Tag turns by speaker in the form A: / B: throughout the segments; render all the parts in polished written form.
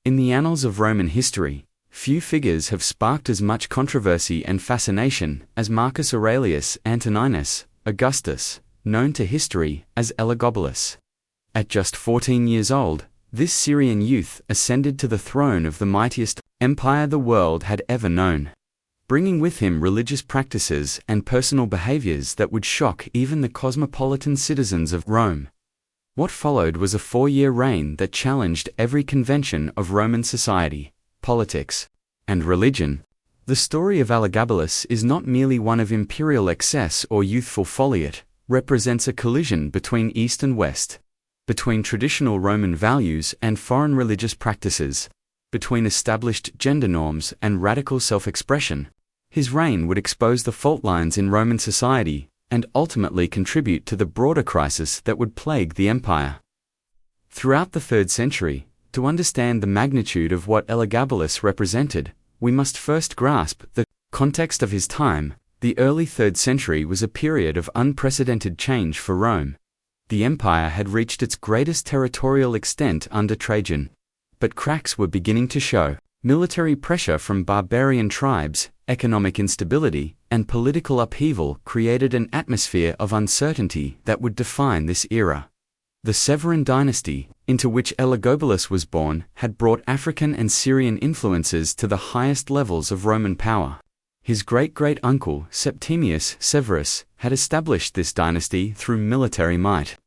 A: In the annals of Roman history, few figures have sparked as much controversy and fascination as Marcus Aurelius Antoninus Augustus, known to history as Elagabalus. At just 14 years old, this Syrian youth ascended to the throne of the mightiest empire the world had ever known, bringing with him religious practices and personal behaviors that would shock even the cosmopolitan citizens of Rome. What followed was a 4-year reign that challenged every convention of Roman society, politics, and religion. The story of Elagabalus is not merely one of imperial excess or youthful folly. It represents a collision between East and West, between traditional Roman values and foreign religious practices, between established gender norms and radical self-expression. His reign would expose the fault lines in Roman society and ultimately contribute to the broader crisis that would plague the empire. Throughout the 3rd century, to understand the magnitude of what Elagabalus represented, we must first grasp the context of his time. The early 3rd century was a period of unprecedented change for Rome. The empire had reached its greatest territorial extent under Trajan, but cracks were beginning to show. Military pressure from barbarian tribes, economic instability, and political upheaval created an atmosphere of uncertainty that would define this era. The Severan dynasty, into which Elagabalus was born, had brought African and Syrian influences to the highest levels of Roman power. His great-great-uncle, Septimius Severus, had established this dynasty through military might,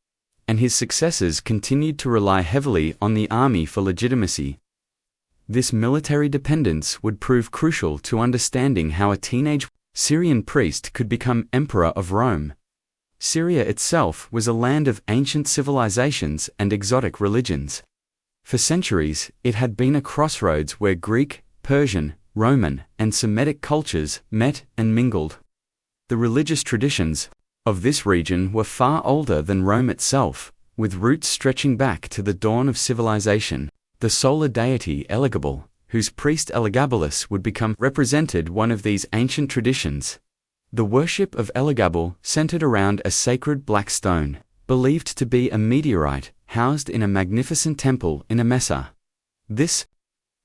A: and his successors continued to rely heavily on the army for legitimacy. This military dependence would prove crucial to understanding how a teenage Syrian priest could become emperor of Rome. Syria itself was a land of ancient civilizations and exotic religions. For centuries, it had been a crossroads where Greek, Persian, Roman, and Semitic cultures met and mingled. The religious traditions of this region were far older than Rome itself, with roots stretching back to the dawn of civilization. The solar deity Elagabal, whose priest Elagabalus would become, represented one of these ancient traditions. The worship of Elagabal centered around a sacred black stone, believed to be a meteorite, housed in a magnificent temple in Emesa. This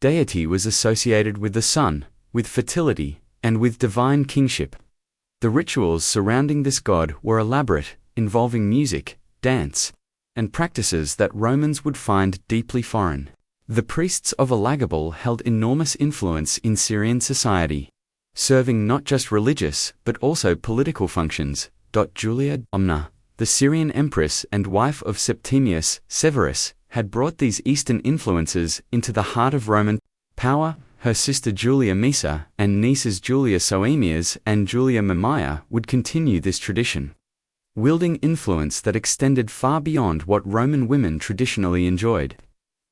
A: deity was associated with the sun, with fertility, and with divine kingship. The rituals surrounding this god were elaborate, involving music, dance, and practices that Romans would find deeply foreign. The priests of Elagabal held enormous influence in Syrian society, serving not just religious but also political functions. Julia Omna, the Syrian empress and wife of Septimius Severus, had brought these Eastern influences into the heart of Roman power. Her sister Julia Misa and nieces Julia Soemias and Julia Mamaia would continue this tradition, wielding influence that extended far beyond what Roman women traditionally enjoyed.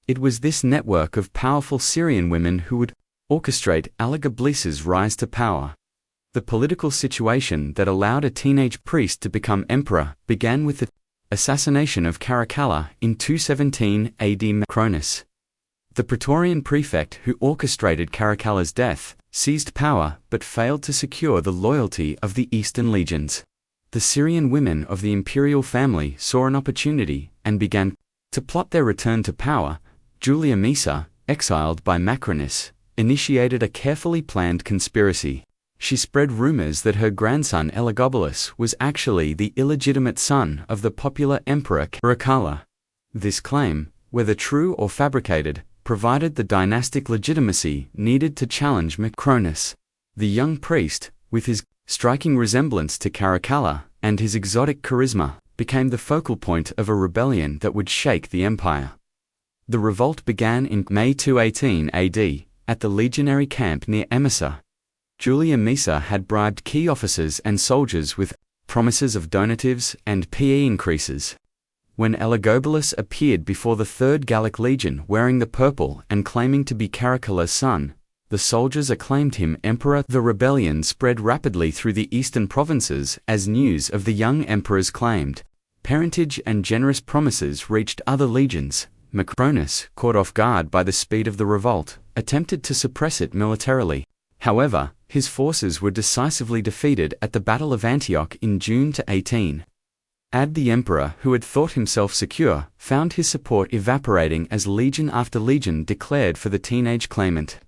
A: It was this network of powerful Syrian women who would orchestrate Elagabalus's rise to power. The political situation that allowed a teenage priest to become emperor began with the assassination of Caracalla in 217 AD. Macronus, the Praetorian prefect who orchestrated Caracalla's death, seized power but failed to secure the loyalty of the Eastern legions. The Syrian women of the imperial family saw an opportunity and began to plot their return to power. Julia Misa, exiled by Macronus, initiated a carefully planned conspiracy. She spread rumors that her grandson Elagabalus was actually the illegitimate son of the popular emperor Caracalla. This claim, whether true or fabricated, provided the dynastic legitimacy needed to challenge Macronus. The young priest, with his striking resemblance to Caracalla and his exotic charisma, became the focal point of a rebellion that would shake the empire. The revolt began in May 218 AD, at the legionary camp near Emesa. Julia Misa had bribed key officers and soldiers with promises of donatives and PE increases. When Elagabalus appeared before the 3rd Gallic Legion wearing the purple and claiming to be Caracalla's son, the soldiers acclaimed him emperor. The rebellion spread rapidly through the eastern provinces as news of the young emperor's claimed parentage and generous promises reached other legions. Macronus, caught off guard by the speed of the revolt, attempted to suppress it militarily. However, his forces were decisively defeated at the Battle of Antioch in June 18. The emperor, who had thought himself secure, found his support evaporating as legion after legion declared for the teenage claimant.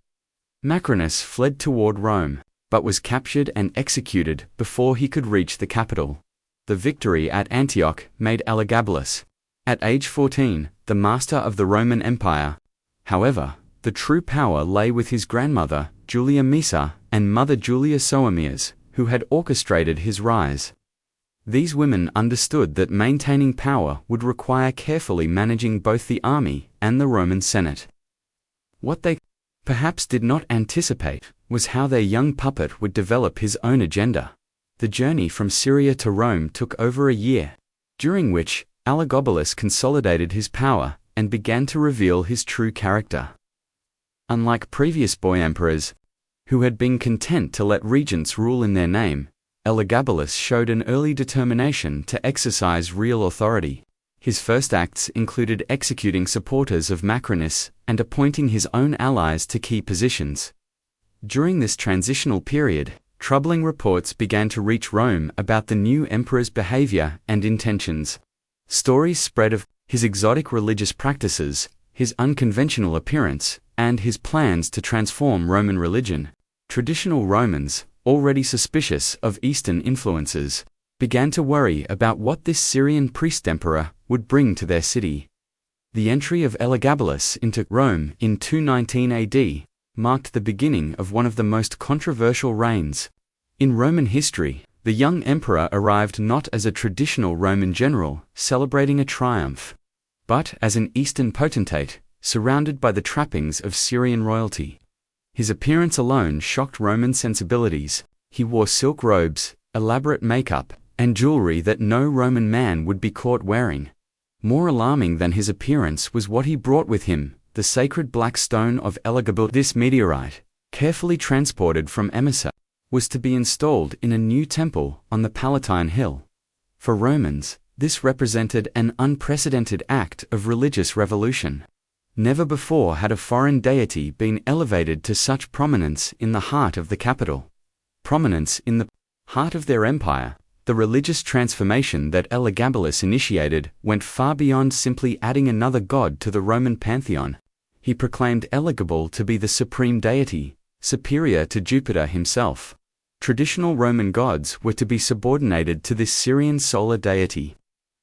A: Macrinus fled toward Rome, but was captured and executed before he could reach the capital. The victory at Antioch made Elagabalus, at age 14, the master of the Roman Empire. However, the true power lay with his grandmother, Julia Maesa, and mother Julia Soaemias, who had orchestrated his rise. These women understood that maintaining power would require carefully managing both the army and the Roman Senate. What they perhaps did not anticipate was how their young puppet would develop his own agenda. The journey from Syria to Rome took over a year, during which Elagabalus consolidated his power and began to reveal his true character. Unlike previous boy emperors, who had been content to let regents rule in their name, Elagabalus showed an early determination to exercise real authority. His first acts included executing supporters of Macrinus and appointing his own allies to key positions. During this transitional period, troubling reports began to reach Rome about the new emperor's behavior and intentions. Stories spread of his exotic religious practices, his unconventional appearance, and his plans to transform Roman religion. Traditional Romans, already suspicious of Eastern influences, began to worry about what this Syrian priest-emperor would bring to their city. The entry of Elagabalus into Rome in 219 AD marked the beginning of one of the most controversial reigns in Roman history. The young emperor arrived not as a traditional Roman general celebrating a triumph, but as an Eastern potentate, surrounded by the trappings of Syrian royalty. His appearance alone shocked Roman sensibilities. He wore silk robes, elaborate makeup, and jewelry that no Roman man would be caught wearing. More alarming than his appearance was what he brought with him, the sacred black stone of Elagabalus. This meteorite, carefully transported from Emesa, was to be installed in a new temple on the Palatine Hill. For Romans, this represented an unprecedented act of religious revolution. Never before had a foreign deity been elevated to such prominence in the heart of the capital. Prominence in the heart of their empire. The religious transformation that Elagabalus initiated went far beyond simply adding another god to the Roman pantheon. He proclaimed Elagabal to be the supreme deity, superior to Jupiter himself. Traditional Roman gods were to be subordinated to this Syrian solar deity.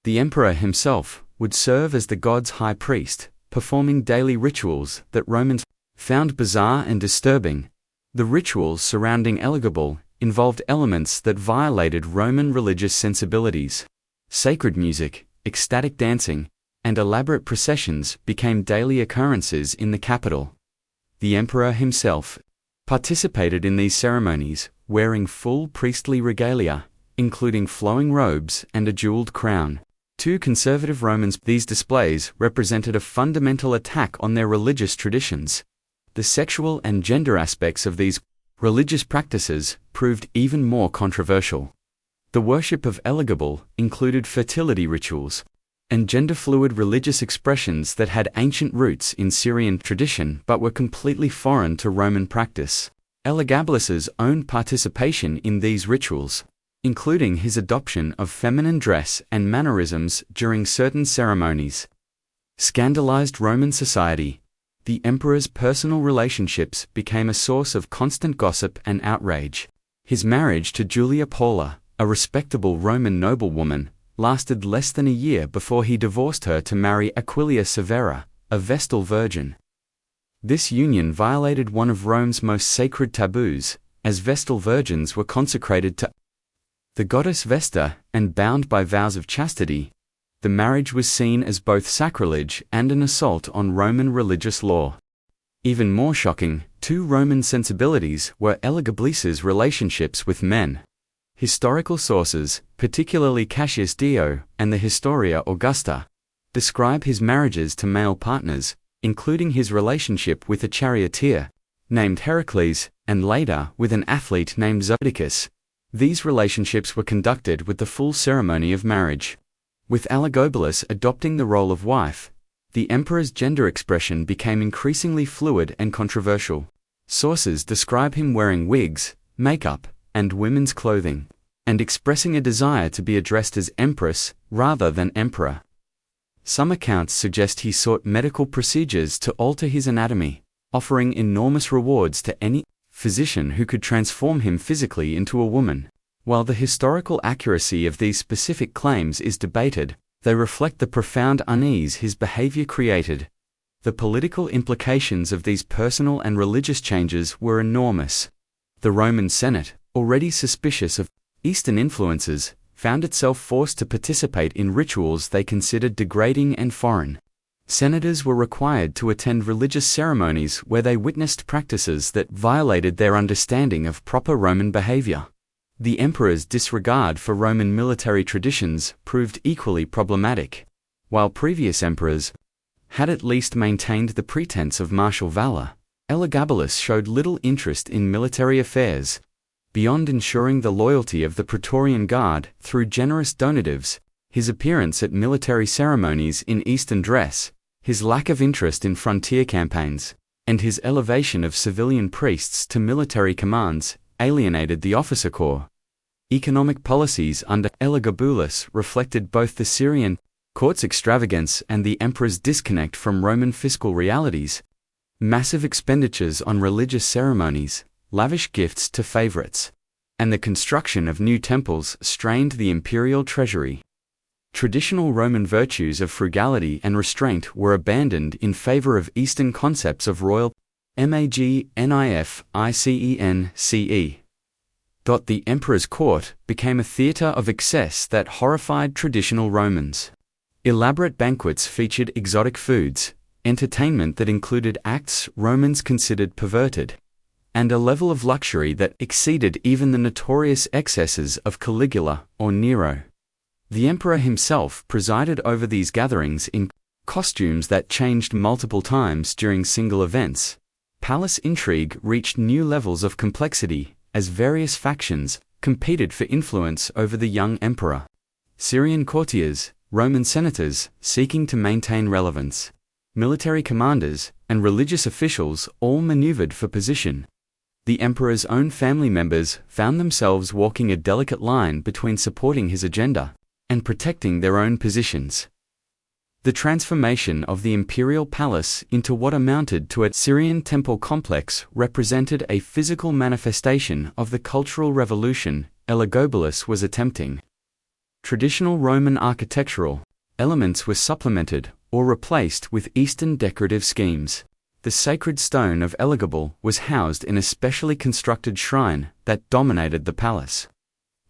A: The emperor himself would serve as the god's high priest, performing daily rituals that Romans found bizarre and disturbing. The rituals surrounding Elagabal involved elements that violated Roman religious sensibilities. Sacred music, ecstatic dancing, and elaborate processions became daily occurrences in the capital. The emperor himself participated in these ceremonies, wearing full priestly regalia, including flowing robes and a jeweled crown. To conservative Romans, these displays represented a fundamental attack on their religious traditions. The sexual and gender aspects of these religious practices proved even more controversial. The worship of Elagabal included fertility rituals and gender-fluid religious expressions that had ancient roots in Syrian tradition but were completely foreign to Roman practice. Elagabalus's own participation in these rituals, including his adoption of feminine dress and mannerisms during certain ceremonies, scandalized Roman society. The emperor's personal relationships became a source of constant gossip and outrage. His marriage to Julia Paula, a respectable Roman noblewoman, lasted less than a year before he divorced her to marry Aquilia Severa, a Vestal virgin. This union violated one of Rome's most sacred taboos, as Vestal virgins were consecrated to the goddess Vesta and bound by vows of chastity. The marriage was seen as both sacrilege and an assault on Roman religious law. Even more shocking, to Roman sensibilities, were Elagabalus's relationships with men. Historical sources, particularly Cassius Dio and the Historia Augusta, describe his marriages to male partners, including his relationship with a charioteer named Heracles, and later with an athlete named Zodicus. These relationships were conducted with the full ceremony of marriage. With Elagabalus adopting the role of wife, the emperor's gender expression became increasingly fluid and controversial. Sources describe him wearing wigs, makeup, and women's clothing. and expressing a desire to be addressed as empress rather than emperor. Some accounts suggest he sought medical procedures to alter his anatomy, offering enormous rewards to any physician who could transform him physically into a woman. While the historical accuracy of these specific claims is debated, they reflect the profound unease his behavior created. The political implications of these personal and religious changes were enormous. The Roman Senate, already suspicious of Eastern influences, found itself forced to participate in rituals they considered degrading and foreign. Senators were required to attend religious ceremonies where they witnessed practices that violated their understanding of proper Roman behavior. The emperor's disregard for Roman military traditions proved equally problematic. While previous emperors had at least maintained the pretense of martial valor, Elagabalus showed little interest in military affairs. Beyond ensuring the loyalty of the Praetorian Guard through generous donatives, his appearance at military ceremonies in Eastern dress, his lack of interest in frontier campaigns, and his elevation of civilian priests to military commands alienated the officer corps. Economic policies under Elagabalus reflected both the Syrian court's extravagance and the emperor's disconnect from Roman fiscal realities. Massive expenditures on religious ceremonies, lavish gifts to favorites, and the construction of new temples strained the imperial treasury. Traditional Roman virtues of frugality and restraint were abandoned in favor of Eastern concepts of royal magnificence. The emperor's court became a theater of excess that horrified traditional Romans. Elaborate banquets featured exotic foods, entertainment that included acts Romans considered perverted, and a level of luxury that exceeded even the notorious excesses of Caligula or Nero. The emperor himself presided over these gatherings in costumes that changed multiple times during single events. Palace intrigue reached new levels of complexity as various factions competed for influence over the young emperor. Syrian courtiers, Roman senators seeking to maintain relevance, military commanders, and religious officials all maneuvered for position. The emperor's own family members found themselves walking a delicate line between supporting his agenda and protecting their own positions. The transformation of the imperial palace into what amounted to a Syrian temple complex represented a physical manifestation of the cultural revolution Elagabalus was attempting. Traditional Roman architectural elements were supplemented or replaced with Eastern decorative schemes. The sacred stone of Elagabal was housed in a specially constructed shrine that dominated the palace.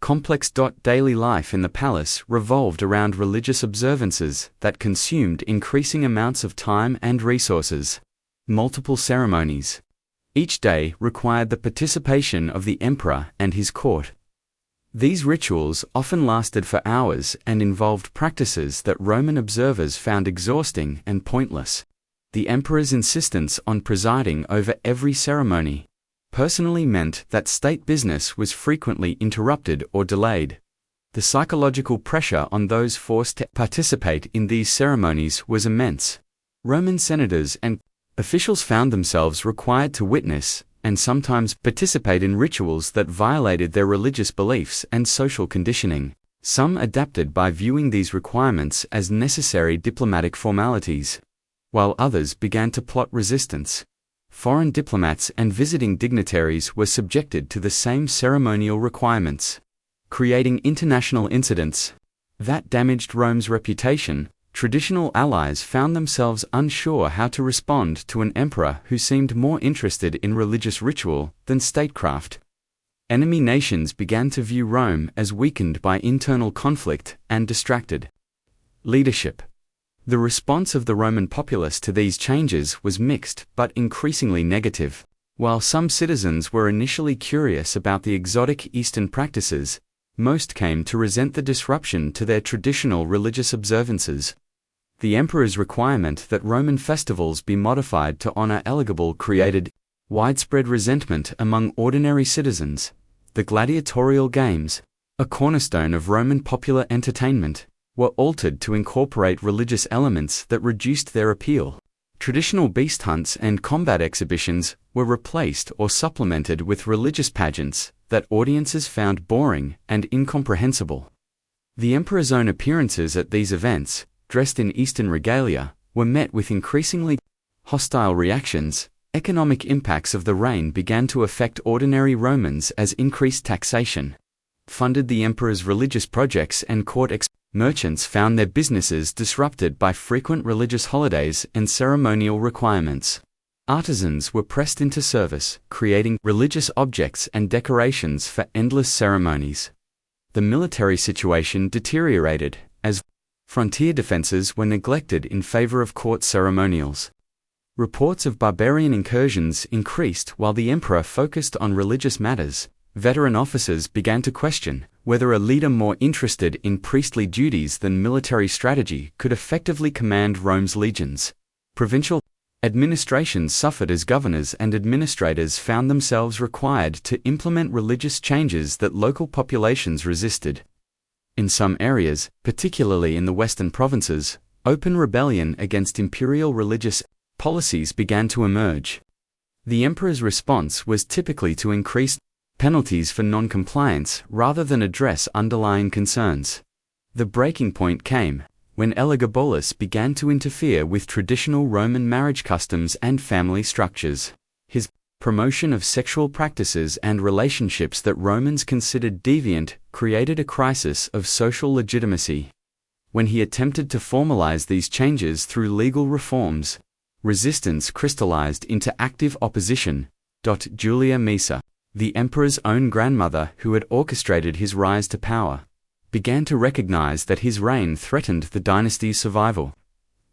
A: Complex. Daily life in the palace revolved around religious observances that consumed increasing amounts of time and resources. Multiple ceremonies each day required the participation of the emperor and his court. These rituals often lasted for hours and involved practices that Roman observers found exhausting and pointless. The emperor's insistence on presiding over every ceremony personally meant that state business was frequently interrupted or delayed. The psychological pressure on those forced to participate in these ceremonies was immense. Roman senators and officials found themselves required to witness and sometimes participate in rituals that violated their religious beliefs and social conditioning. Some adapted by viewing these requirements as necessary diplomatic formalities, while others began to plot resistance. Foreign diplomats and visiting dignitaries were subjected to the same ceremonial requirements, creating international incidents that damaged Rome's reputation. Traditional allies found themselves unsure how to respond to an emperor who seemed more interested in religious ritual than statecraft. Enemy nations began to view Rome as weakened by internal conflict and distracted. Leadership. The response of the Roman populace to these changes was mixed but increasingly negative. While some citizens were initially curious about the exotic Eastern practices, most came to resent the disruption to their traditional religious observances. The emperor's requirement that Roman festivals be modified to honor Elagabal created widespread resentment among ordinary citizens. The gladiatorial games, a cornerstone of Roman popular entertainment, were altered to incorporate religious elements that reduced their appeal. Traditional beast hunts and combat exhibitions were replaced or supplemented with religious pageants that audiences found boring and incomprehensible. The emperor's own appearances at these events, dressed in Eastern regalia, were met with increasingly hostile reactions. Economic impacts of the reign began to affect ordinary Romans as increased taxation funded the emperor's religious projects and merchants found their businesses disrupted by frequent religious holidays and ceremonial requirements. Artisans were pressed into service, creating religious objects and decorations for endless ceremonies. The military situation deteriorated, as frontier defenses were neglected in favor of court ceremonials. Reports of barbarian incursions increased while the emperor focused on religious matters. Veteran officers began to question whether a leader more interested in priestly duties than military strategy could effectively command Rome's legions. Provincial administrations suffered as governors and administrators found themselves required to implement religious changes that local populations resisted. In some areas, particularly in the western provinces, open rebellion against imperial religious policies began to emerge. The emperor's response was typically to increase penalties for non-compliance rather than address underlying concerns. The breaking point came when Elagabalus began to interfere with traditional Roman marriage customs and family structures. His promotion of sexual practices and relationships that Romans considered deviant created a crisis of social legitimacy. When he attempted to formalize these changes through legal reforms, resistance crystallized into active opposition. Julia Maesa, the emperor's own grandmother who had orchestrated his rise to power, began to recognize that his reign threatened the dynasty's survival.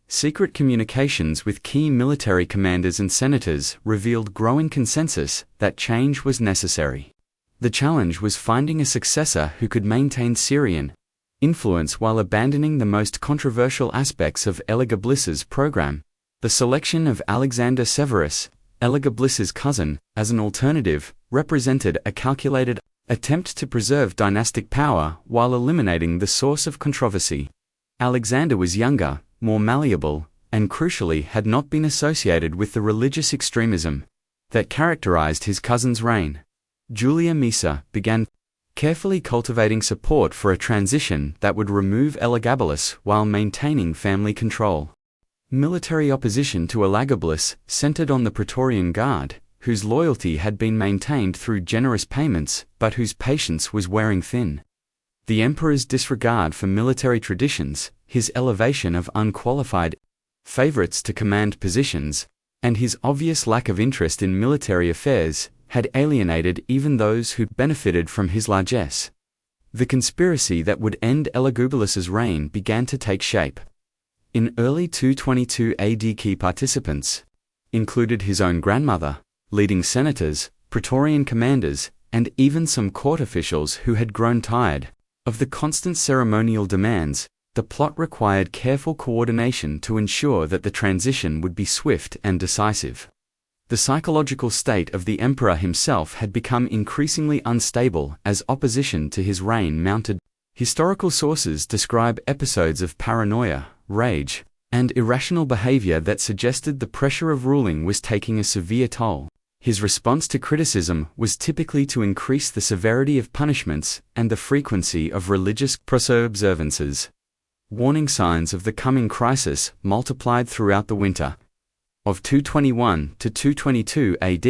A: Secret communications with key military commanders and senators revealed growing consensus that change was necessary. The challenge was finding a successor who could maintain Syrian influence while abandoning the most controversial aspects of Elagabalus's program. The selection of Alexander Severus, Elagabalus's cousin, as an alternative, represented a calculated attempt to preserve dynastic power while eliminating the source of controversy. Alexander was younger, more malleable, and crucially had not been associated with the religious extremism that characterized his cousin's reign. Julia Maesa began carefully cultivating support for a transition that would remove Elagabalus while maintaining family control. Military opposition to Elagabalus centered on the Praetorian Guard, whose loyalty had been maintained through generous payments but whose patience was wearing thin. The emperor's disregard for military traditions, his elevation of unqualified favorites to command positions, and his obvious lack of interest in military affairs had alienated even those who'd benefited from his largesse. The conspiracy that would end Elagabalus's reign began to take shape. In early 222 AD, key participants included his own grandmother, leading senators, Praetorian commanders, and even some court officials who had grown tired of the constant ceremonial demands. The plot required careful coordination to ensure that the transition would be swift and decisive. The psychological state of the emperor himself had become increasingly unstable as opposition to his reign mounted. Historical sources describe episodes of paranoia, rage, and irrational behavior that suggested the pressure of ruling was taking a severe toll. His response to criticism was typically to increase the severity of punishments and the frequency of religious observances. Warning signs of the coming crisis multiplied throughout the winter of 221 to 222 AD,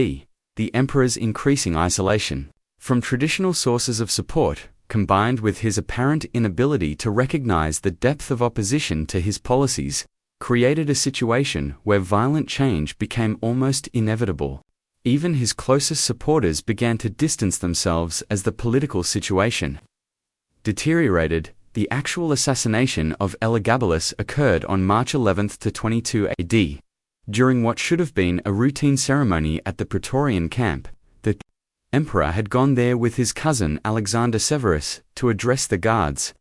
A: the emperor's increasing isolation from traditional sources of support, combined with his apparent inability to recognize the depth of opposition to his policies, created a situation where violent change became almost inevitable. Even his closest supporters began to distance themselves as the political situation deteriorated. The actual assassination of Elagabalus occurred on March 11 to 22 AD. During what should have been a routine ceremony at the Praetorian camp, the emperor had gone there with his cousin Alexander Severus to address the guards,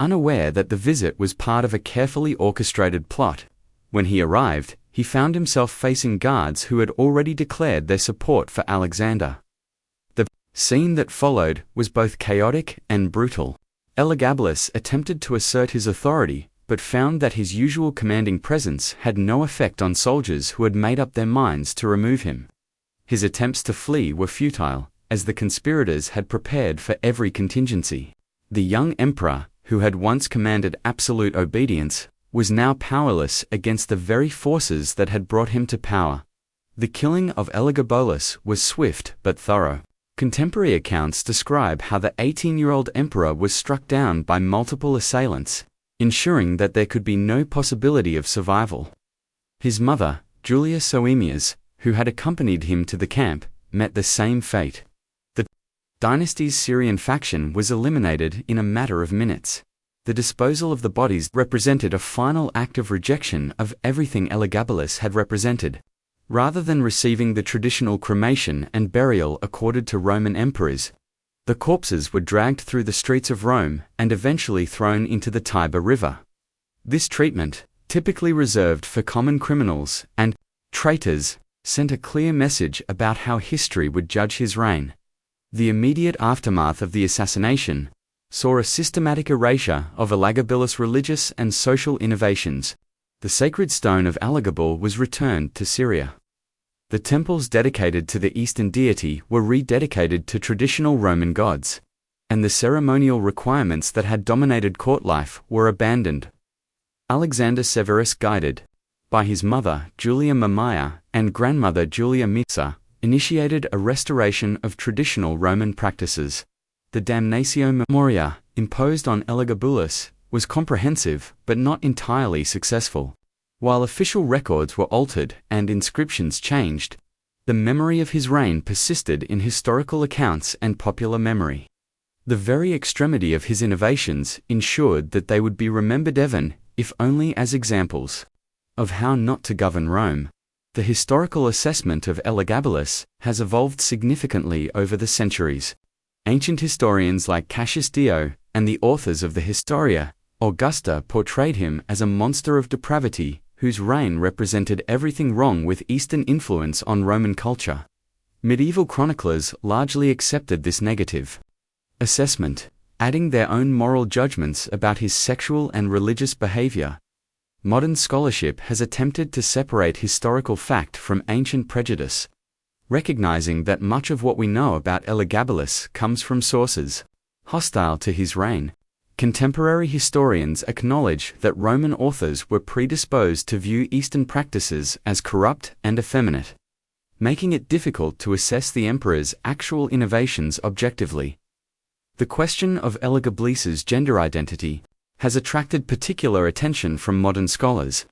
A: unaware that the visit was part of a carefully orchestrated plot. When he arrived, he found himself facing guards who had already declared their support for Alexander. The scene that followed was both chaotic and brutal. Elagabalus attempted to assert his authority, but found that his usual commanding presence had no effect on soldiers who had made up their minds to remove him. His attempts to flee were futile, as the conspirators had prepared for every contingency. The young emperor, who had once commanded absolute obedience, was now powerless against the very forces that had brought him to power. The killing of Elagabalus was swift but thorough. Contemporary accounts describe how the 18-year-old emperor was struck down by multiple assailants, ensuring that there could be no possibility of survival. His mother, Julia Soaemias, who had accompanied him to the camp, met the same fate. The dynasty's Syrian faction was eliminated in a matter of minutes. The disposal of the bodies represented a final act of rejection of everything Elagabalus had represented. Rather than receiving the traditional cremation and burial accorded to Roman emperors, the corpses were dragged through the streets of Rome and eventually thrown into the Tiber River. This treatment, typically reserved for common criminals and traitors, sent a clear message about how history would judge his reign. The immediate aftermath of the assassination saw a systematic erasure of Elagabalus' religious and social innovations. The sacred stone of Elagabal was returned to Syria. The temples dedicated to the Eastern deity were rededicated to traditional Roman gods, and the ceremonial requirements that had dominated court life were abandoned. Alexander Severus, guided by his mother, Julia Mamaia, and grandmother Julia Mitsa, initiated a restoration of traditional Roman practices. The damnatio memoria, imposed on Elagabalus, was comprehensive but not entirely successful. While official records were altered and inscriptions changed, the memory of his reign persisted in historical accounts and popular memory. The very extremity of his innovations ensured that they would be remembered even, if only as examples, of how not to govern Rome. The historical assessment of Elagabalus has evolved significantly over the centuries. Ancient historians like Cassius Dio and the authors of the Historia Augusta portrayed him as a monster of depravity whose reign represented everything wrong with Eastern influence on Roman culture. Medieval chroniclers largely accepted this negative assessment, adding their own moral judgments about his sexual and religious behavior. Modern scholarship has attempted to separate historical fact from ancient prejudice, recognizing that much of what we know about Elagabalus comes from sources hostile to his reign. Contemporary historians acknowledge that Roman authors were predisposed to view Eastern practices as corrupt and effeminate, making it difficult to assess the emperor's actual innovations objectively. The question of Elagabalus's gender identity has attracted particular attention from modern scholars.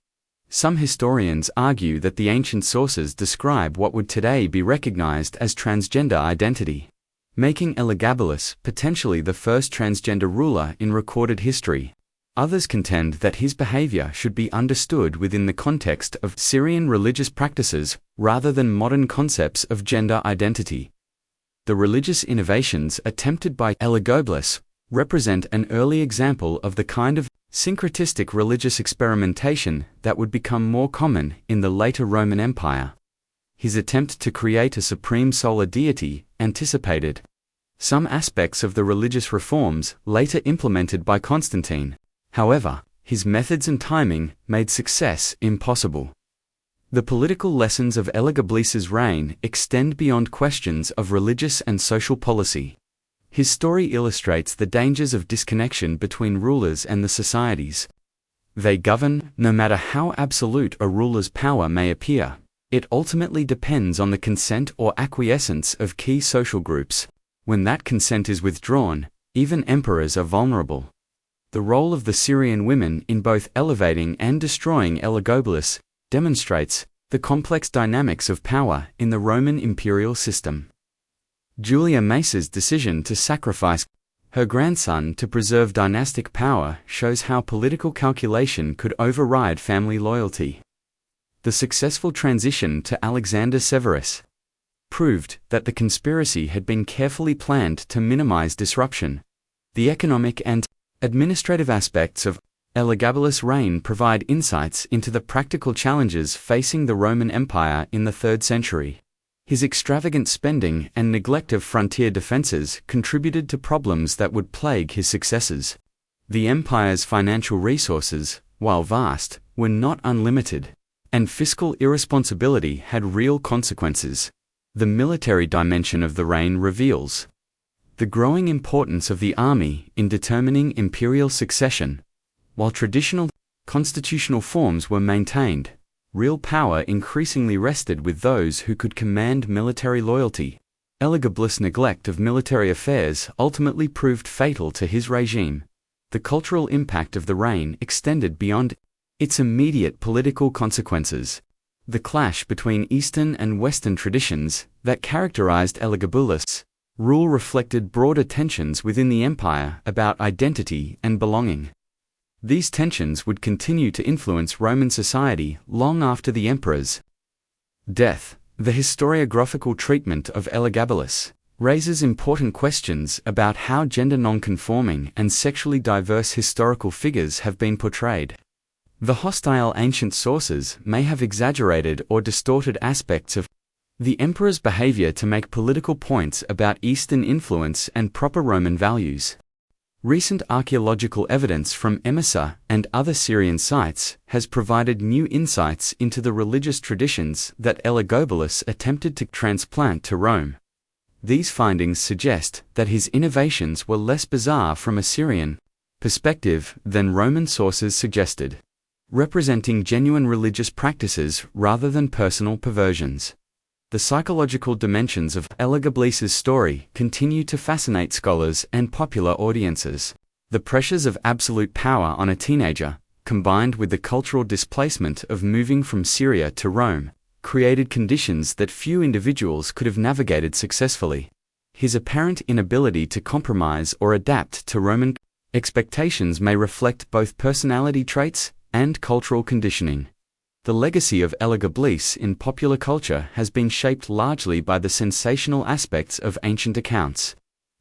A: Some historians argue that the ancient sources describe what would today be recognized as transgender identity, making Elagabalus potentially the first transgender ruler in recorded history. Others contend that his behavior should be understood within the context of Syrian religious practices rather than modern concepts of gender identity. The religious innovations attempted by Elagabalus represent an early example of the kind of syncretistic religious experimentation that would become more common in the later Roman Empire. His attempt to create a supreme solar deity anticipated some aspects of the religious reforms later implemented by Constantine. However, his methods and timing made success impossible. The political lessons of Elagabalus's reign extend beyond questions of religious and social policy. His story illustrates the dangers of disconnection between rulers and the societies they govern. No matter how absolute a ruler's power may appear, it ultimately depends on the consent or acquiescence of key social groups. When that consent is withdrawn, even emperors are vulnerable. The role of the Syrian women in both elevating and destroying Elagabalus demonstrates the complex dynamics of power in the Roman imperial system. Julia Mace's decision to sacrifice her grandson to preserve dynastic power shows how political calculation could override family loyalty. The successful transition to Alexander Severus proved that the conspiracy had been carefully planned to minimize disruption. The economic and administrative aspects of Elagabalus' reign provide insights into the practical challenges facing the Roman Empire in the 3rd century. His extravagant spending and neglect of frontier defenses contributed to problems that would plague his successors. The empire's financial resources, while vast, were not unlimited, and fiscal irresponsibility had real consequences. The military dimension of the reign reveals the growing importance of the army in determining imperial succession. While traditional constitutional forms were maintained, real power increasingly rested with those who could command military loyalty. Elagabalus' neglect of military affairs ultimately proved fatal to his regime. The cultural impact of the reign extended beyond its immediate political consequences. The clash between Eastern and Western traditions that characterized Elagabalus' rule reflected broader tensions within the empire about identity and belonging. These tensions would continue to influence Roman society long after the emperor's death. The historiographical treatment of Elagabalus raises important questions about how gender nonconforming and sexually diverse historical figures have been portrayed. The hostile ancient sources may have exaggerated or distorted aspects of the emperor's behavior to make political points about Eastern influence and proper Roman values. Recent archaeological evidence from Emesa and other Syrian sites has provided new insights into the religious traditions that Elagabalus attempted to transplant to Rome. These findings suggest that his innovations were less bizarre from a Syrian perspective than Roman sources suggested, representing genuine religious practices rather than personal perversions. The psychological dimensions of Elagabalus's story continue to fascinate scholars and popular audiences. The pressures of absolute power on a teenager, combined with the cultural displacement of moving from Syria to Rome, created conditions that few individuals could have navigated successfully. His apparent inability to compromise or adapt to Roman expectations may reflect both personality traits and cultural conditioning. The legacy of Elagabalus in popular culture has been shaped largely by the sensational aspects of ancient accounts.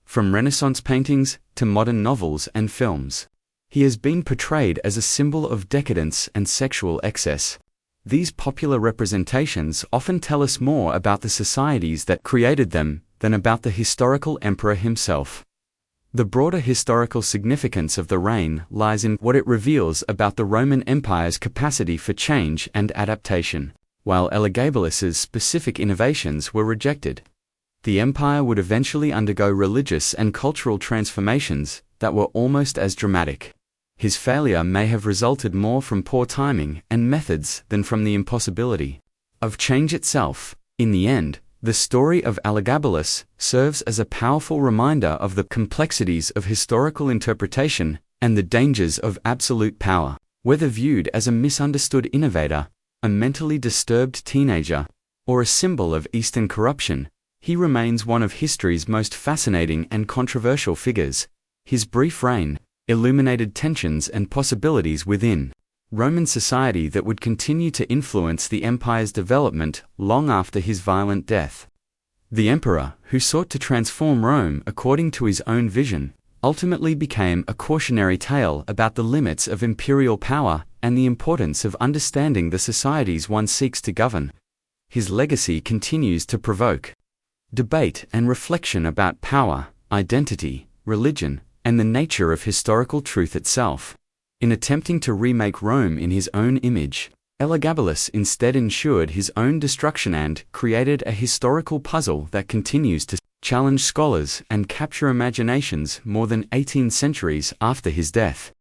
A: From Renaissance paintings to modern novels and films, he has been portrayed as a symbol of decadence and sexual excess. These popular representations often tell us more about the societies that created them than about the historical emperor himself. The broader historical significance of the reign lies in what it reveals about the Roman Empire's capacity for change and adaptation. While Elagabalus's specific innovations were rejected, the empire would eventually undergo religious and cultural transformations that were almost as dramatic. His failure may have resulted more from poor timing and methods than from the impossibility of change itself. In the end, the story of Elagabalus serves as a powerful reminder of the complexities of historical interpretation and the dangers of absolute power. Whether viewed as a misunderstood innovator, a mentally disturbed teenager, or a symbol of Eastern corruption, he remains one of history's most fascinating and controversial figures. His brief reign illuminated tensions and possibilities within Roman society that would continue to influence the empire's development long after his violent death. The emperor, who sought to transform Rome according to his own vision, ultimately became a cautionary tale about the limits of imperial power and the importance of understanding the societies one seeks to govern. His legacy continues to provoke debate and reflection about power, identity, religion, and the nature of historical truth itself. In attempting to remake Rome in his own image, Elagabalus instead ensured his own destruction and created a historical puzzle that continues to challenge scholars and capture imaginations more than 18 centuries after his death.